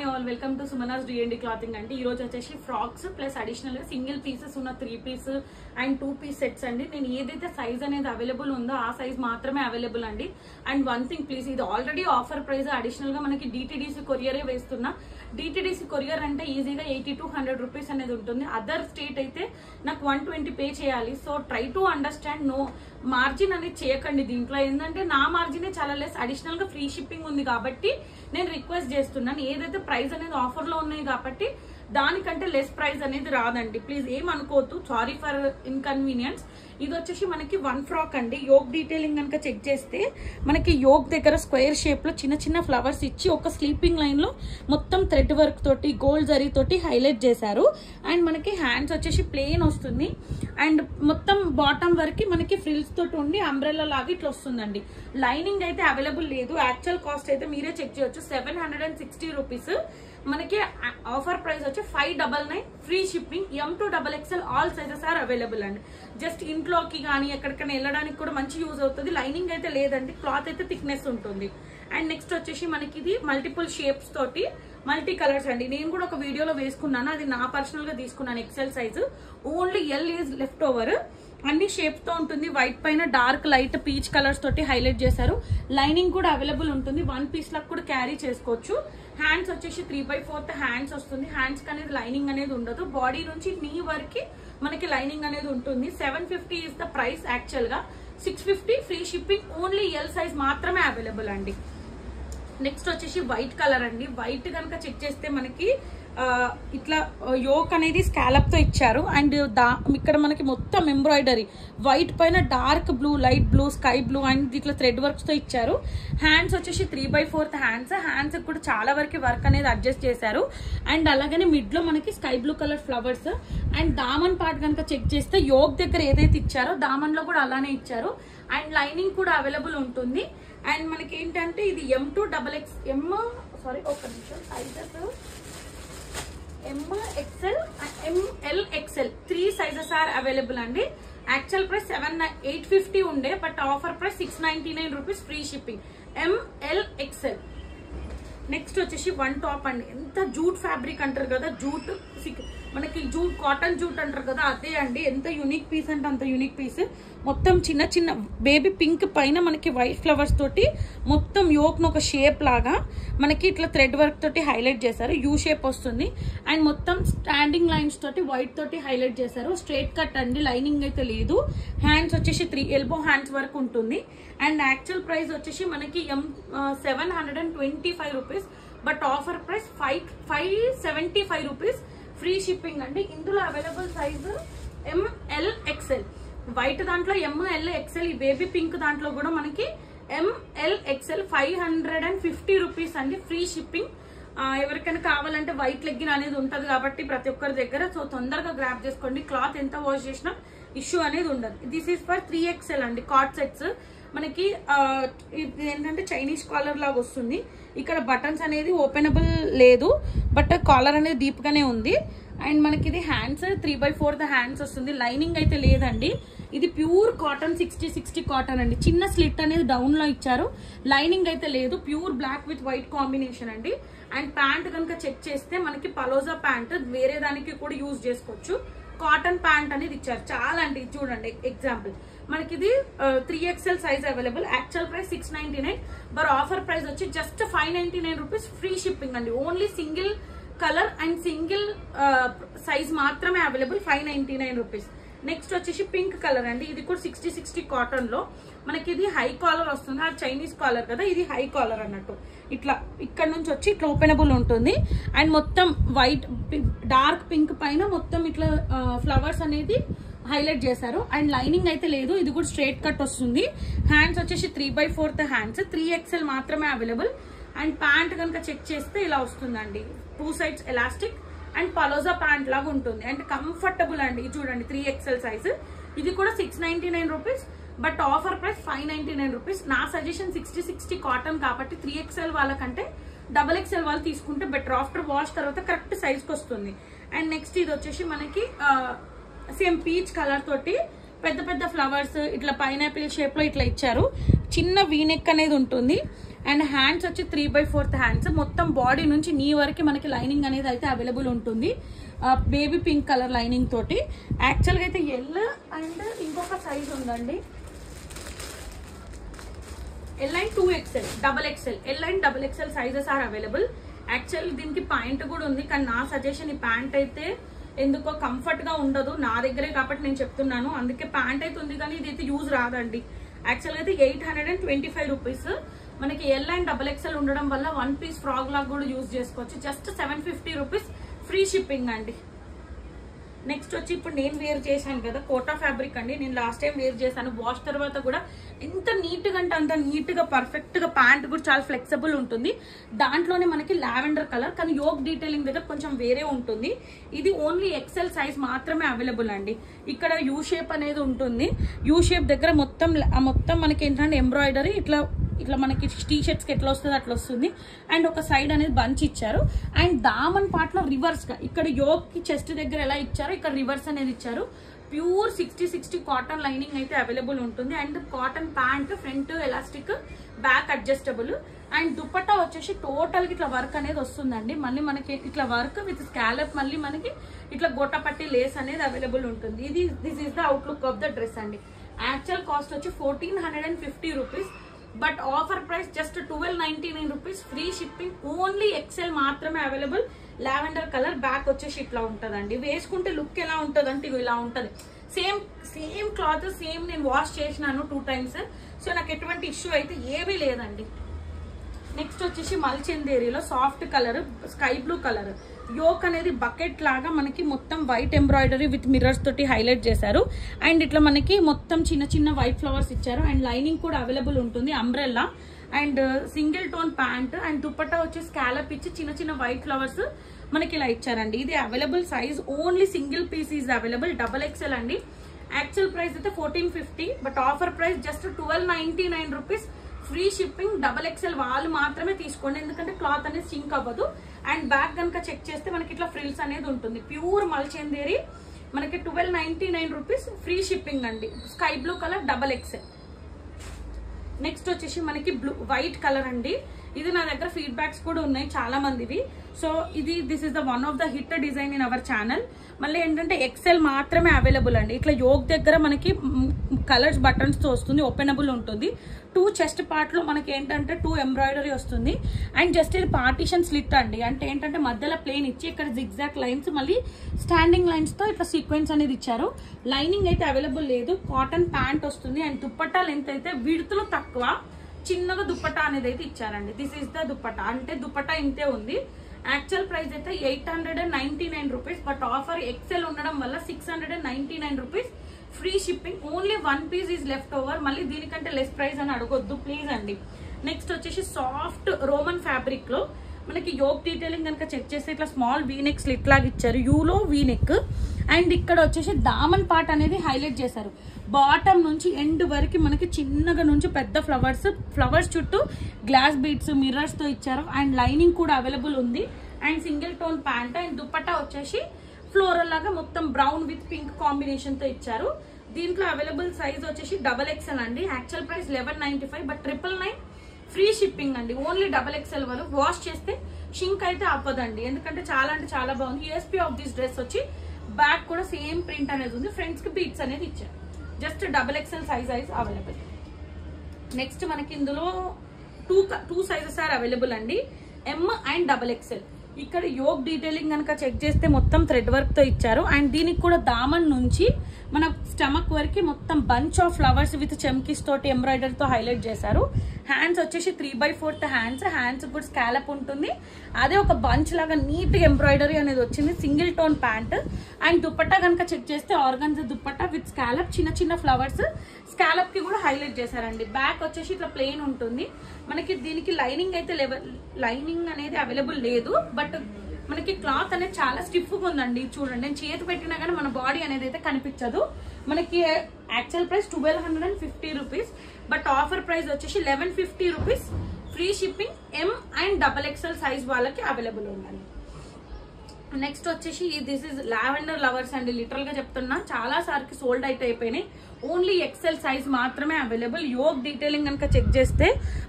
Hi all welcome to Sumanas D&D clothing అండి. ఈ రోజు వచ్చేసి ఫ్రాక్స్ ప్లస్ అడిషనల్ గా సింగిల్ పీసెస్ ఉన్న 3 పీస్ అండ్ 2 పీస్ సెట్స్ అండి. నేను ఏదైతే సైజ్ అనేది అవైలబుల్ ఉందో ఆ సైజ్ మాత్రమే అవైలబుల్ అండి. అండ్ వన్ థింగ్ ప్లీజ్, ఇది ఆల్రెడీ ఆఫర్ ప్రైస్. అడిషనల్ గా మనకి DTDC కొరియరే వేస్తున్నా. DTDC కొరియర్ అంటే ఈజీగా 80 to 100 రూపీస్ అనేది ఉంటుంది. అదర్ స్టేట్ అయితే నాకు 120 పే చేయాలి. So try to understand. No margin అనేది చేయకండి దీంట్లో. ఏంటంటే నా మార్జినే చాలా లెస్, అడిషనల్ గా ఫ్రీ షిప్పింగ్ ఉంది కాబట్టి నేను రిక్వెస్ట్ చేస్తున్నాను. ఏదైతే ప్రైస్ అనేది ఆఫర్ లో ఉన్నాయి కాబట్టి దానికంటే లెస్ ప్రైస్ అనేది రాదండి. ప్లీజ్ ఏమనుకోవద్దు. Sorry for inconvenience. ఇది వచ్చేసి మనకి 1 ఫ్రాక్ అండి. యోక్ డీటెయిలింగ్ కనుక చెక్ చేస్తే మనకి యోక్ దగ్గర స్క్వేర్ షేప్ లో చిన్న చిన్న ఫ్లవర్స్ ఇచ్చి ఒక స్లీపింగ్ లైన్ లో మొత్తం థ్రెడ్ వర్క్ తోటి గోల్డ్ జరీ తోటి హైలైట్ చేశారు. అండ్ మనకి హ్యాండ్స్ వచ్చేసి ప్లెయిన్ వస్తుంది. అండ్ మొత్తం బాటమ్ వరకు మనకి ఫ్రిల్స్ తోటి ఉండి అంబ్రెల్లా లాగా ఇట్లా వస్తుందండి. లైనింగ్ అయితే అవైలబుల్ లేదు. యాక్చువల్ కాస్ట్ అయితే మీరే చెక్ చేయొచ్చు, 760 రూపీస్. మనకి ఆఫర్ ప్రైస్ వచ్చి 599 free shipping. M to XXL all sizes are available అండి. జస్ట్ ఇంట్లోకి కానీ ఎక్కడికైనా వెళ్ళడానికి కూడా మంచి యూజ్ అవుతుంది. లైనింగ్ అయితే లేదండి, క్లాత్ అయితే థిక్నెస్ ఉంటుంది. అండ్ నెక్స్ట్ వచ్చేసి మనకి ఇది మల్టిపుల్ షేప్స్ తోటి మల్టీ కలర్స్ అండి. నేను కూడా ఒక వీడియోలో వేసుకున్నాను, అది నా పర్సనల్ గా తీసుకున్నాను. XL size only L is left over. అన్ని షేప్స్ తో ఉంటుంది. వైట్ పైన డార్క్ లైట్ పీచ్ కలర్స్ తోటి హైలైట్ చేశారు. లైనింగ్ కూడా అవైలబుల్ ఉంటుంది. 1 పీస్ లకు కూడా క్యారీ చేసుకోవచ్చు. హ్యాండ్స్ వచ్చేసి 3/4 హ్యాండ్స్ వస్తుంది. హ్యాండ్స్ కి అనేది లైనింగ్ అనేది ఉండదు. బాడీ నుంచి నీ వరకు మనకి లైనింగ్ అనేది ఉంటుంది. 750 ఇస్ ద ప్రైస్. యాక్చువల్ గా 650 free shipping. Only L size మాత్రమే అవైలబుల్ అండి. నెక్స్ట్ వచ్చేసి వైట్ కలర్ అండి. వైట్ కనుక చెక్ చేస్తే మనకి ఇట్లా యోక్ అనేది స్కాలప్ తో ఇచ్చారు. అండ్ ఇక్కడ మనకి మొత్తం ఎంబ్రాయిడరీ వైట్ పైన dark blue, light blue, sky blue and ఇట్లా థ్రెడ్ వర్క్స్ తో ఇచ్చారు. హ్యాండ్స్ వచ్చేసి 3/4 హ్యాండ్స్. హ్యాండ్స్ కూడా చాలా వరకు వర్క్ అనేది అడ్జస్ట్ చేశారు. అండ్ అలాగనే మిడ్ లో మనకి sky blue colour flowers. And దామన్ పార్ట్ కనుక చెక్ చేస్తే యోక్ దగ్గర ఏదైతే ఇచ్చారో దామన్ లో కూడా అలానే ఇచ్చారు. అండ్ లైనింగ్ కూడా అవైలబుల్ ఉంటుంది. అండ్ మనకి ఏంటంటే ఇది M to XXL ML XL 3 sizes are available అండి. యాక్చువల్ ప్రైస్ 850 ఉండే, but offer price 699 rupees free shipping. ML XL. Next వచ్చేసి 1 టాప్ అండి. ఎంత జూట్ ఫ్యాబ్రిక్ అంటారు కదా, జూట్ మనకి జూట్ కాటన్ జూట్ అంటారు కదా, అదే అండి. ఎంత యూనిక్ పీస్ అంటే అంత యూనిక్ పీస్. మొత్తం చిన్న చిన్న బేబీ పింక్ పైన మనకి వైట్ ఫ్లవర్స్ తోటి మొత్తం యోక్ ను ఒక షేప్ లాగా మనకి ఇట్లా థ్రెడ్ వర్క్ తోటి హైలైట్ చేశారు. యూ షేప్ వస్తుంది. అండ్ మొత్తం స్టాండింగ్ లైన్స్ తోటి వైట్ తోటి హైలైట్ చేశారు. స్ట్రైట్ కట్ అండి, లైనింగ్ అయితే లేదు. హ్యాండ్స్ వచ్చేసి 3 ఎల్బో హ్యాండ్స్ వరకు ఉంటుంది. అండ్ యాక్చువల్ ప్రైస్ వచ్చేసి మనకి 725 rupees, but offer price 575 rupees free shipping అండి. ఇందులో available size ML XL. White దాంట్లో ML XL. ఈ బేబీ పింక్ దాంట్లో కూడా మనకి ML XL 550 రూపీస్ అండి ఫ్రీ షిప్పింగ్. ఎవరికైనా కావాలంటే వైట్ లెగ్గిన్ అనేది ఉంటుంది కాబట్టి ప్రతి ఒక్కరి దగ్గర. సో తొందరగా గ్రాప్ చేసుకోండి. క్లాత్ ఎంత వాష్ చేసినా ఇష్యూ అనేది ఉండదు. దిస్ ఈస్ ఫర్ 3XL అండి. కార్డ్ సెట్స్ మనకి ఏంటంటే చైనీస్ కాలర్ లాగా వస్తుంది. ఇక్కడ బటన్స్ అనేది ఓపెనబుల్ లేదు, బట్ కాలర్ అనేది డీప్ గానే ఉంది. అండ్ మనకి ఇది హ్యాండ్స్ 3/4 హ్యాండ్స్ వస్తుంది. లైనింగ్ అయితే లేదండి. ఇది ప్యూర్ కాటన్ 60 కాటన్ అండి. చిన్న స్లిట్ అనేది డౌన్ లో ఇచ్చారు. లైనింగ్ అయితే లేదు. Pure black with white combination అండి. అండ్ ప్యాంట్ కనుక చెక్ చేస్తే మనకి పలోజా ప్యాంట్ వేరే దానికి కూడా యూజ్ చేసుకోవచ్చు. కాటన్ ప్యాంట్ అనేది ఇచ్చారు. చాలా అండి. చూడండి ఎగ్జాంపుల్ మనకి ఇది 3XL size available. Actual price 699, but offer price వచ్చి జస్ట్ 599 రూపీస్ ఫ్రీ షిప్పింగ్ అండి. Only single colour and single size మాత్రమే అవైలబుల్. 599 రూపీస్. నెక్స్ట్ వచ్చేసి పింక్ కలర్ అండి. ఇది కూడా 60 కాటన్ లో మనకి ఇది హై కాలర్ వస్తుంది. ఆ చైనీస్ కాలర్ కదా, ఇది హై కాలర్ అన్నట్టు. ఇట్లా ఇక్కడ నుంచి వచ్చి ఇట్లా ఓపెనబుల్ ఉంటుంది. అండ్ మొత్తం వైట్ డార్క్ పింక్ పైన మొత్తం ఇట్లా ఫ్లవర్స్ అనేది హైలైట్ చేశారు. అండ్ లైనింగ్ అయితే లేదు. ఇది కూడా స్ట్రైట్ కట్ వస్తుంది. హ్యాండ్స్ వచ్చేసి 3/4 హ్యాండ్స్. 3XL మాత్రమే అవైలబుల్. అండ్ ప్యాంట్ కనుక చెక్ చేస్తే ఇలా వస్తుందండి. 2 సైడ్స్ ఎలాస్టిక్ అండ్ పలోజా ప్యాంట్ లాగా ఉంటుంది. అండ్ కంఫర్టబుల్ అండి. చూడండి 3XL సైజ్. ఇది కూడా 699 rupees, but offer price 599 rupees. నా సజెషన్ 60 కాటన్ కాబట్టి 3XL వాళ్ళకంటే XXL వాళ్ళు తీసుకుంటే బెటర్. ఆఫ్టర్ వాష్ తర్వాత కరెక్ట్ సైజ్ కి వస్తుంది. అండ్ నెక్స్ట్ ఇది వచ్చేసి మనకి సేమ్ పీచ్ కలర్ తోటి పెద్ద పెద్ద ఫ్లవర్స్ ఇట్లా పైనాపిల్ షేప్ లో ఇట్లా ఇచ్చారు. చిన్న వీనెక్ అనేది ఉంటుంది. అండ్ హ్యాండ్స్ వచ్చి 3/4 హ్యాండ్స్. మొత్తం బాడీ నుంచి నీ వరకు మనకి లైనింగ్ అనేది అయితే అవైలబుల్ ఉంటుంది. బేబీ పింక్ కలర్ లైనింగ్ తోటి. యాక్చువల్గా అయితే ఎల్ అండ్ ఇంకొక సైజ్ ఉందండి, L and 2XL, XXL. L and XXL sizes are available. Actual దీనికి ప్యాంట్ కూడా ఉంది, కానీ నా సజెషన్ ఈ ప్యాంట్ అయితే ఎందుకో కంఫర్ట్ గా ఉండదు నా దగ్గరే కాబట్టి నేను చెప్తున్నాను. అందుకే ప్యాంట్ అయితే ఉంది, కానీ ఇది అయితే యూజ్ రాదండి. యాక్చువల్గా అయితే 825 రూపీస్. మనకి ఎల్ అండ్ XXL ఉండడం వల్ల 1 పీస్ ఫ్రాక్ లాగా కూడా యూజ్ చేసుకోవచ్చు. జస్ట్ 750 రూపీస్ ఫ్రీ షిప్పింగ్ అండి. నెక్స్ట్ వచ్చి ఇప్పుడు నేను వేర్ చేశాను కదా కోటా ఫ్యాబ్రిక్ అండి. నేను లాస్ట్ టైం వేర్ చేశాను. వాష్ తర్వాత కూడా ఎంత నీట్ గా అంటే అంత నీట్ గా పర్ఫెక్ట్ గా, ప్యాంట్ కూడా చాలా ఫ్లెక్సిబుల్ ఉంటుంది. దాంట్లోనే మనకి లావెండర్ కలర్, కానీ యోక్ డీటెయిలింగ్ దగ్గర కొంచెం వేరే ఉంటుంది. ఇది ఓన్లీ XL సైజ్ మాత్రమే అవైలబుల్ అండి. ఇక్కడ యూ షేప్ అనేది ఉంటుంది. యూ షేప్ దగ్గర మొత్తం మనకి ఏంటంటే ఎంబ్రాయిడరీ ఇట్లా మనకి టీ షర్ట్స్ కి ఎట్లా వస్తుంది అట్లా వస్తుంది. అండ్ ఒక సైడ్ అనేది బంచ్ ఇచ్చారు. అండ్ దామన్ పార్ట్ లో రివర్స్ గా ఇక్కడ యోక్ కి చెస్ట్ దగ్గర ఎలా ఇచ్చారో ఇక్కడ రివర్స్ అనేది ఇచ్చారు. ప్యూర్ 60 కాటన్ లైనింగ్ అయితే అవైలబుల్ ఉంటుంది. And cotton pant, front elastic, back adjustable. And dupatta వచ్చేసి టోటల్ గా ఇట్లా వర్క్ అనేది వస్తుందండి. మళ్ళీ మనకి ఇట్లా వర్క్ విత్ స్కాలప్, మళ్ళీ మనకి ఇట్లా గొట్టపట్టి లేస్ అనేది అవైలబుల్ ఉంటుంది. This is the outlook of the dress అండి. యాక్చువల్ కాస్ట్ వచ్చి 1450 rupees. But offer price just 1299 rupees free shipping. Only XL మాత్రమే అవైలబుల్. లావెండర్ కలర్, బ్యాక్ వచ్చేసి ఇట్లా ఉంటదండి. వేసుకుంటే లుక్ ఎలా ఉంటది అంటే ఇలా ఉంటది. సేమ్ క్లాత్, సేమ్ నేను వాష్ చేసినాను 2 times. సో నాకు ఎటువంటి ఇష్యూ అయితే ఏమీ లేదండి. నెక్స్ట్ వచ్చేసి మల్చందేరిలో soft colour, sky blue colour. Yoke అనేది బకెట్ లాగా మనకి మొత్తం వైట్ ఎంబ్రాయిడరీ విత్ మిర్రర్స్ తోటి హైలైట్ చేశారు. అండ్ ఇట్లా మనకి మొత్తం చిన్న వైట్ ఫ్లవర్స్ ఇచ్చారు. అండ్ లైనింగ్ కూడా అవైలబుల్ ఉంటుంది, umbrella. And single tone pant and dupatta వచ్చి స్కాలప్ ఇచ్చి చిన్న వైట్ ఫ్లవర్స్ మనకి ఇలా ఇచ్చారండి. ఇది available size only single piece is available. XXL అండి. యాక్చువల్ ప్రైస్ అయితే 1450, but offer price just 1299 rupees free shipping. XXL వాళ్ళు మాత్రమే తీసుకోండి, ఎందుకంటే క్లాత్ అనేది సింక్ అవ్వదు. అండ్ బ్యాక్ కనుక చెక్ చేస్తే మనకి ఇట్లా ఫ్రిల్స్ అనేది ఉంటుంది. ప్యూర్ మల్చందేరి మనకి 1299 రూపీస్ ఫ్రీ షిప్పింగ్ అండి. Sky blue colour XXL. Next వచ్చేసి మనకి వైట్ కలర్ అండి. ఇది నా దగ్గర ఫీడ్బ్యాక్స్ కూడా ఉన్నాయి చాలా మందివి. So this is the one of the hit design in our channel. మళ్ళీ ఏంటంటే XL మాత్రమే అవైలబుల్ అండి. ఇట్లా యోక్ దగ్గర మనకి కలర్స్ బటన్స్ తో వస్తుంది, ఓపెనబుల్ ఉంటుంది. 2 చెస్ట్ పార్ట్ లో మనకి ఏంటంటే 2 ఎంబ్రాయిడరీ వస్తుంది. అండ్ జస్ట్ ఇది పార్టీషన్ స్లిట్ అండి. అంటే ఏంటంటే మధ్యలో ప్లేన్ ఇచ్చి ఇక్కడ జిగ్జాక్ లైన్స్, మళ్ళీ స్టాండింగ్ లైన్స్ తో ఇట్లా సీక్వెన్స్ అనేది ఇచ్చారు. లైనింగ్ అయితే అవైలబుల్ లేదు. కాటన్ ప్యాంట్ వస్తుంది. అండ్ దుపట్టా లెంత్ అయితే విడుతులు తక్కువ, చిన్నగా దుపట్టా అనేది అయితే ఇచ్చారండి. This is the dupatta. అంటే దుపట్టా ఇంతే ఉంది. యాక్చువల్ ప్రైస్ అయితే 899 రూపీస్, బట్ ఆఫర్ XL ఉండడం వల్ల 699 rupees free shipping. Only 1 piece is left over. మళ్ళీ దీనికంటే లెస్ ప్రైస్ అని అడగొద్దు ప్లీజ్ అండి. నెక్స్ట్ వచ్చేసి సాఫ్ట్ రోమన్ ఫ్యాబ్రిక్ లో మనకి యోక్ డీటెయిలింగ్ కనుక చెక్ చేస్తే ఇట్లా స్మాల్ వీనెక్ స్లిట్ లాగా ఇచ్చారు, యూలో వీనెక్. అండ్ ఇక్కడ వచ్చేసి దామన్ పార్ట్ అనేది హైలైట్ చేశారు. బాటమ్ నుంచి ఎండ్ వరకు మనకి చిన్నగా నుంచి పెద్ద ఫ్లవర్స్ చుట్టూ గ్లాస్ బీడ్స్, మిర్రర్స్ తో ఇచ్చారు. అండ్ లైనింగ్ కూడా అవైలబుల్ ఉంది. And single tone pant. And dupatta వచ్చేసి ఫ్లోరల్ లాగా మొత్తం బ్రౌన్ విత్ పింక్ కాంబినేషన్ తో ఇచ్చారు. దీంట్లో అవైలబుల్ సైజ్ వచ్చేసి XXL అండి. Actual price 1195, but 999 free shipping అండి. ఓన్లీ XXL వరకు. వాష్ చేస్తే షింక్ అయితే అవ్వదండి, ఎందుకంటే చాలా అంటే చాలా బాగుంది. యూఎస్పీ ఆఫ్ దిస్ డ్రెస్ వచ్చి బ్యాక్ కూడా సేమ్ ప్రింట్ అనేది ఉంది, ఫ్రంట్స్ కి బీట్స్ అనేది ఇచ్చారు. Just XXL size available. Next మనకి ఇందులో టూ సైజెస్ ఆర్ అవైలబుల్ అండి, M అండ్ XXL. ఇక్కడ యోక్ డీటెయిలింగ్ కనుక చెక్ చేస్తే మొత్తం థ్రెడ్ వర్క్ తో ఇచ్చారు. అండ్ దీనికి కూడా దామన్ నుంచి మన స్టమక్ వరకు మొత్తం బంచ్ ఆఫ్ ఫ్లవర్స్ విత్ చెమ్కీస్ తోటి ఎంబ్రాయిడరీ తో హైలైట్ చేశారు. హ్యాండ్స్ వచ్చేసి 3/4 హ్యాండ్స్ కూడా స్కాలప్ ఉంటుంది. అదే ఒక బంచ్ లాగా నీట్ ఎంబ్రాయిడరీ అనేది వచ్చింది. Single tone pant. And dupatta కనుక చెక్ చేస్తే ఆర్గన్జా దుపట్టా విత్ స్కాలప్, చిన్న ఫ్లవర్స్ స్కాలప్ కి కూడా హైలైట్ చేశారండి. బ్యాక్ వచ్చేసి ఇట్లా ప్లెయిన్ ఉంటుంది. మనకి దీనికి లైనింగ్ అయితే లైనింగ్ అనేది అవైలబుల్ లేదు, బట్ మనకి క్లాత్ అనేది చాలా స్టిఫ్ గా ఉందండి. చూడండి, నేను చేతి పెట్టినా కానీ మన బాడీ అనేది అయితే కనిపించదు. మనకి actual price 1250 rupees, but offer price వచ్చేసి 1150 rupees free shipping. M and XXL size వాళ్ళకి అవైలబుల్ ఉందండి. నెక్స్ట్ వచ్చేసి దిస్ ఇస్ లావెండర్ లవర్స్ అండి. లిటరల్ గా చెప్తున్నా, చాలా సార్కి సోల్డ్ అవుట్ అయిపోయినాయి. ఓన్లీ ఎక్సెల్ సైజ్ మాత్రమే అవైలబుల్. యోగ్ డీటెయిలింగ్ కనుక చెక్ చేస్తే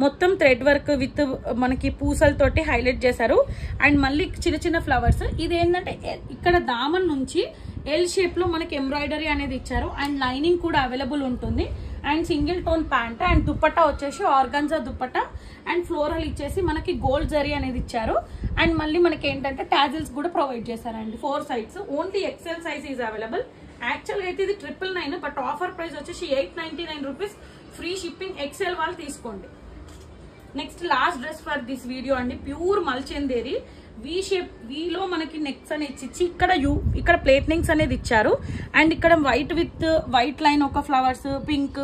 మొత్తం థ్రెడ్ వర్క్ విత్ మనకి పూసలతోటి హైలైట్ చేశారు. అండ్ మళ్ళీ చిన్న చిన్న ఫ్లవర్స్. ఇది ఏంటంటే ఇక్కడ దామన్ నుంచి ఎల్ షేప్ లో మనకి ఎంబ్రాయిడరీ అనేది ఇచ్చారు. అండ్ లైనింగ్ కూడా అవైలబుల్ ఉంటుంది. And single tone pant and dupatta వచ్చేసి ఆర్గన్జా దుపట్టా అండ్ ఫ్లోరల్ ఇచ్చేసి మనకి గోల్డ్ జరీ అనేది ఇచ్చారు. అండ్ మళ్ళీ మనకి ఏంటంటే టాజిల్స్ కూడా ప్రొవైడ్ చేశారండి 4 sides. Only XL size is available. యాక్చువల్గా అయితే ఇది 999, బట్ ఆఫర్ ప్రైస్ వచ్చేసి 899 రూపీస్. Free shipping. ఎక్సెల్ వాళ్ళు తీసుకోండి. Next last dress for this video అండి. Pure మల్చెందేరి V shape. వీలో మనకి నెక్స్ అనేది ఇచ్చి ఇక్కడ ప్లేట్నింగ్స్ అనేది ఇచ్చారు. అండ్ ఇక్కడ వైట్ విత్ వైట్ లైన్ ఒక ఫ్లవర్స్ పింక్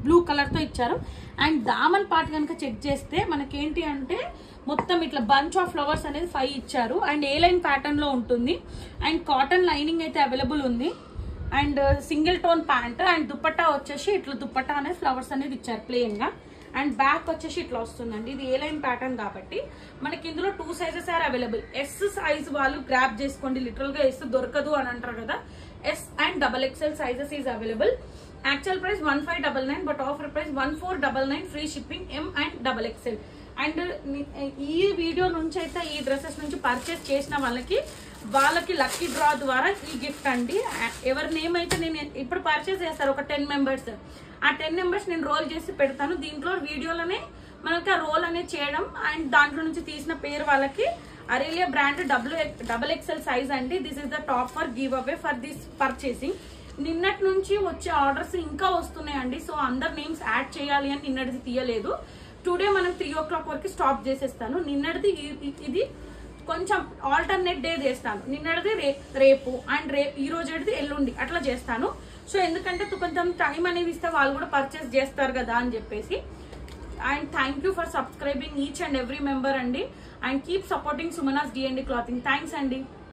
బ్లూ కలర్ తో ఇచ్చారు. అండ్ దామన్ పార్ట్ కనుక చెక్ చేస్తే మనకేంటి అంటే మొత్తం ఇట్లా బంచ్ ఆఫ్ ఫ్లవర్స్ అనేది 5 ఇచ్చారు. అండ్ ఏ లైన్ ప్యాటర్న్ లో ఉంటుంది. అండ్ కాటన్ లైనింగ్ అయితే అవైలబుల్ ఉంది. And single tone pant and dupatta వచ్చేసి ఇట్లా దుపట్టా అనేది ఫ్లవర్స్ అనేది ఇచ్చారు ప్లెయిన్ గా. అండ్ బ్యాక్ వచ్చేసి ఇట్లా వస్తుందండి. ఇది ఏ లైన్ ప్యాటర్న్ కాబట్టి మనకి ఇందులో 2 sizes are available. S size వాళ్ళు గ్రాప్ చేసుకోండి. లిటరల్ గా ఎస్ దొరకదు అని అంటారు కదా. S and XXL sizes is available. Actual price 1599, but offer price 1499. Free shipping. M and XXL. And ఈ వీడియో నుంచి అయితే ఈ డ్రెస్సెస్ నుంచి పర్చేస్ చేసిన వాళ్ళకి లక్కీ డ్రా ద్వారా ఈ గిఫ్ట్ అండి. ఎవరి నేమ్ అయితే నేను ఇప్పుడు పర్చేస్ చేస్తారు ఒక 10 మెంబర్స్. ఆ 10 మెంబర్స్ నేను రోల్ చేసి పెడతాను. దీంట్లో వీడియోలోనే మనకి ఆ రోల్ అనేది చేయడం అండ్ దాంట్లో నుంచి తీసిన పేరు వాళ్ళకి అరేలియా బ్రాండ్ XXL సైజ్ అండి. This is the top for give away for this purchasing. నిన్నటి నుంచి వచ్చే ఆర్డర్స్ ఇంకా వస్తున్నాయండి. సో అందరు నేమ్స్ యాడ్ చేయాలి అని నిన్నటిది తీయలేదు. టుడే మనం 3 o'clock వరకు స్టాప్ చేసేస్తాను. నిన్నటిది ఇది కొంచెం ఆల్టర్నేట్ డే చేస్తాను. నిన్నటిది రేపు అండ్ ఈ రోజుది ఎల్లుండి అట్లా చేస్తాను. సో ఎందుకంటే కొంచెం టైం అనేది ఇస్తే వాళ్ళు కూడా పర్చేస్ చేస్తారు కదా అని చెప్పేసి. And thank you for subscribing each and every member అండి. And keep supporting Sumanas D&D clothing. Thanks అండి.